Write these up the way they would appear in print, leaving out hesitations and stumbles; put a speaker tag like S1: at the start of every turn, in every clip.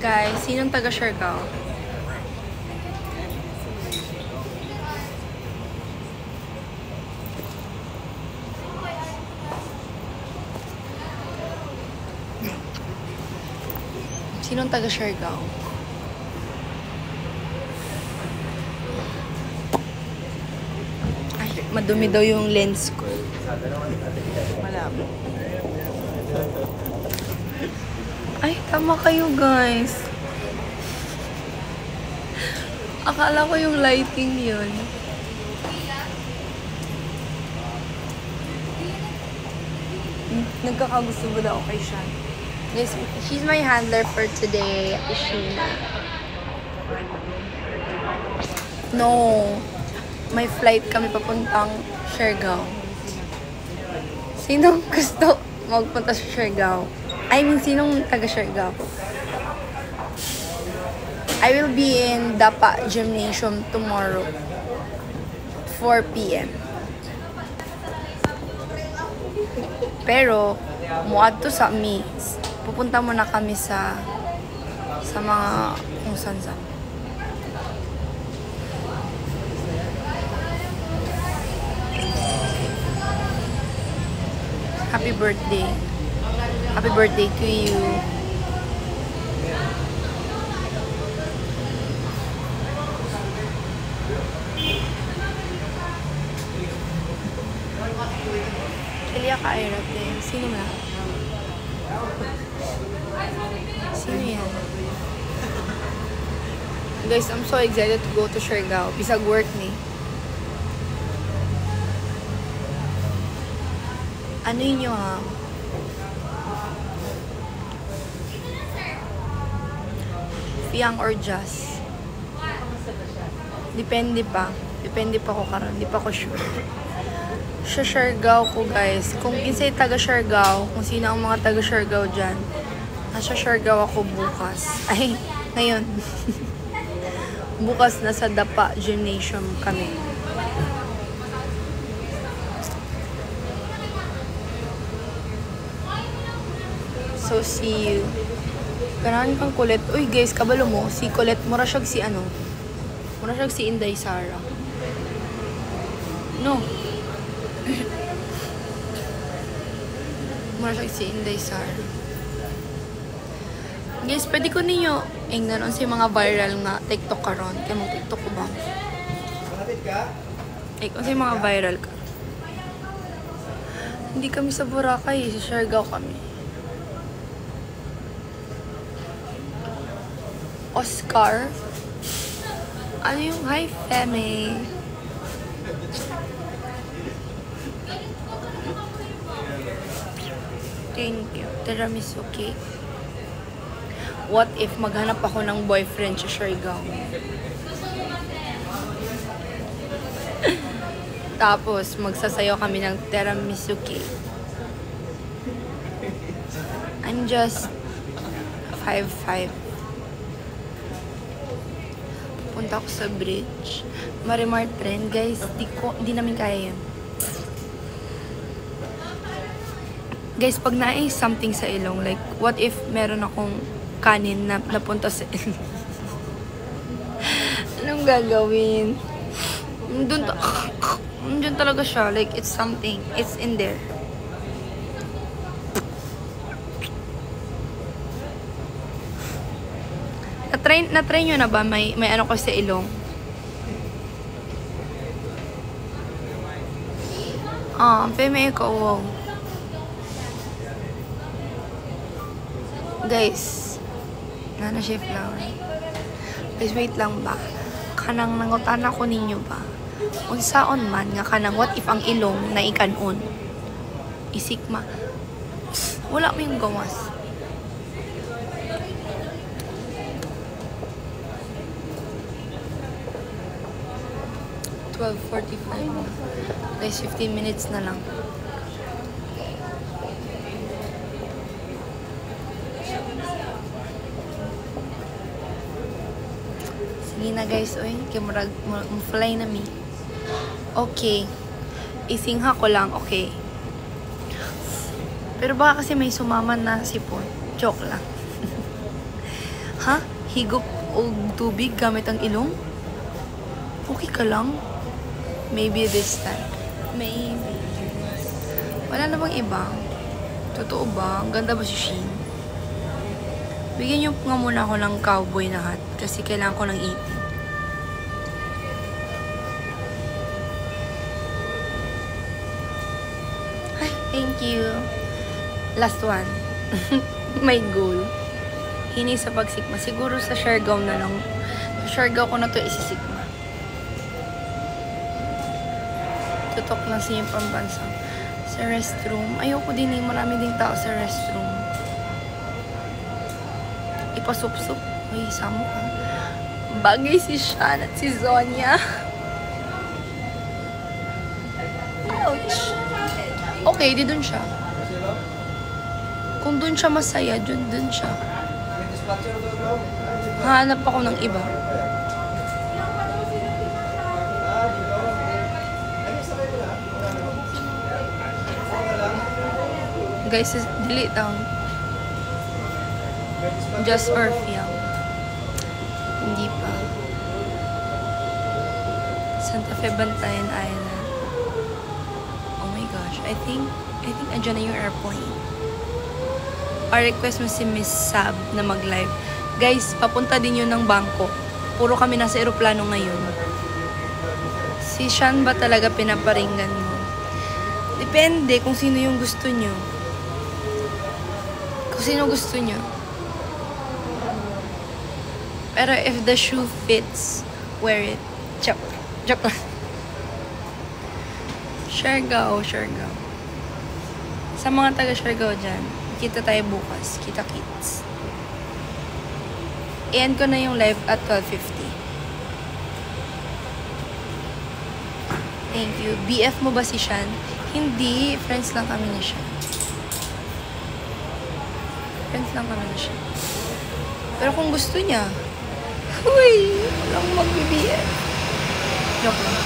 S1: Guys, sinong taga Siargao? Sinong taga Siargao? Ay, madumi daw yung lens ko. Malabo. Ay, tama kayo guys. Akala ko yung lighting yun. Nagkakagusto ba daw kay Sean? Guys, she's my handler for today, Sheena. No. May flight kami papuntang Siargao. Sinong gusto magpunta sa Siargao? I mean, sinong taga Siargao? I will be in Dapa Gymnasium tomorrow. 4 p.m. Pero, muadto sa mi. Pupunta muna kami sa mga kung saan. Happy birthday. Happy birthday to you. Elia Kairap din. Sino na? Sino yan? Guys, I'm so excited to go to Siargao. Bisag work ni. Ano yun yung Fiang or Jazz? Depende pa. Depende pa ko karon. Di pa ko sure. Sa Siargao ko guys. Kung kinsay taga Siargao, kung sino ang mga taga Siargao dyan, nasa Siargao ako bukas. Ay, ngayon. Bukas nasa Dapa Gymnasium kami. So, see you. Ganahan kang kulit. Uy guys, kabalo mo. Si Colette, mura siyag si ano. Mura siyag si Inday Sara. No. Mura siyag si Inday Sara. Guys, pwede ko ninyo ingnan si mga viral nga TikTok karon. Kaya mong TikTok ko ba? Kung si mga viral ka. Hindi kami sa Boracay. Sa Siargao kami. Oscar? Ano yung hi, Femi? Thank you. Tiramisu cake. What if maghanap ako ng boyfriend sa Siargao? Tapos, magsasayaw kami ng tiramisu cake. I'm just 5'5". Punta ako sa bridge. Marimar trend, guys. Di namin kaya yun. Guys, pag na-ace something sa ilong, like, what if meron akong kanin na napunta sa ilong? Anong gagawin? Doon talaga siya. Like, it's something. It's in there. Na-try nyo na ba? May ano ko sa ilong? Peme ko, wow. Guys, na-shift lang. Guys, wait lang ba? Kanang nangutan ako ninyo ba? Unsaon man nga kanang what if ang ilong na ikanon? Isikma. Wala mo yung gawas. Guys, 15 minutes na lang. Sige na guys, oy. Kaya fly na mi. Okay. Isingha ko lang, okay. Pero baka kasi may sumaman na sipon. Joke lang. Ha? Higop og tubig gamit ang ilong? Okay ka lang? Maybe this time. Maybe. Wala na bang iba? Totoo ba? Ang ganda ba si Shein? Bigyan niyo nga muna ako ng cowboy na hat kasi kailangan ko ng ipin. Ay, thank you. Last one. My goal. Hini sa pagsikma. Siguro sa Siargao na lang. Sa Siargao ko na to isisikma. Tutok lang sa yung pambansa. Sa restroom. Ayoko din eh. Marami ding tao sa restroom. Ipasup-sup. Uy, samo ka. Bagay si Sean at si Zonia. Ouch. Okay, di dun siya. Kung dun siya masaya, dun siya. Hanap ako ng iba. Guys, delete down. Just Orpheum. Hindi pa. Santa Fe Bantayan Island. Oh my gosh. I think andyan na yung airplane. Pa-request mo si Miss Sab na mag-live. Guys, papunta din yun ng bangko. Puro kami nasa eroplano ngayon. Si Sean ba talaga pinaparinggan mo? Depende kung sino yung gusto nyo. Kung sino gusto nyo. Pero if the shoe fits, wear it. Joke lang. Siargao. Sa mga taga Siargao dyan, kita tayo bukas. Kita-kits. I-end ko na yung live at 12:50. Thank you. BF mo ba si Sean? Hindi. Friends lang kami ni Sean. Pero kung gusto niya, huy! Walang mag-BF. Joke lang.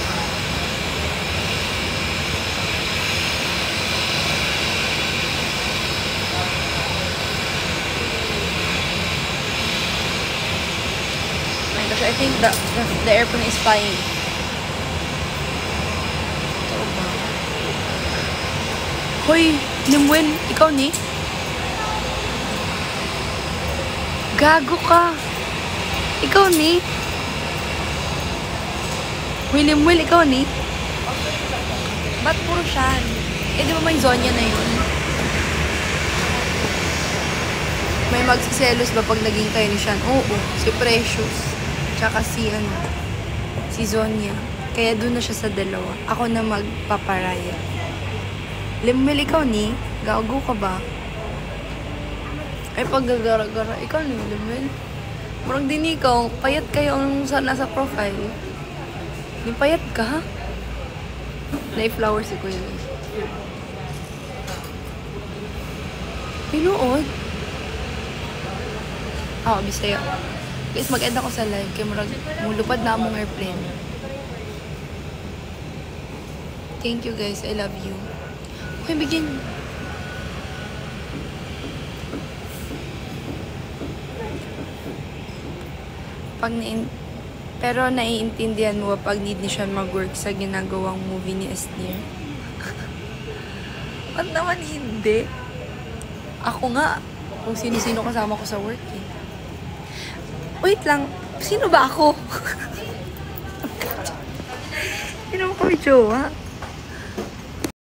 S1: I think the airplane is flying. Ito ba? Hoy, Nimwen, ikaw ni? Gago ka. Ikaw ni? Hoy, Nimwen, ikaw ni? Ba't puro siya? Di ba may Zonia na yun? May magsiselos ba pag naging kayo ni Sean? Oo, si Precious. Tsaka si Zonia. Kaya doon na siya sa dalawa. Ako na magpaparaya. Limil, ikaw ni? Gago ka ba? Ay, paggagara-gara. Ikaw ni, Limil. Murag din ikaw, payat kayo ang nasa profile. Di payat ka, ha? Na-flower si Kuya. Pinuod? Bisaya. Guys, mag-end ako sa live. Kaya mulupad na among airplane. Thank you guys. I love you. Okay, begin. Pero naiintindihan mo pag need ni Sean mag-work sa ginagawang movie ni Esnir? Ba't naman hindi? Ako nga. Kung sino-sino kasama ko sa work eh. Wait lang. Sino ba ako? Sino mo kami jowa?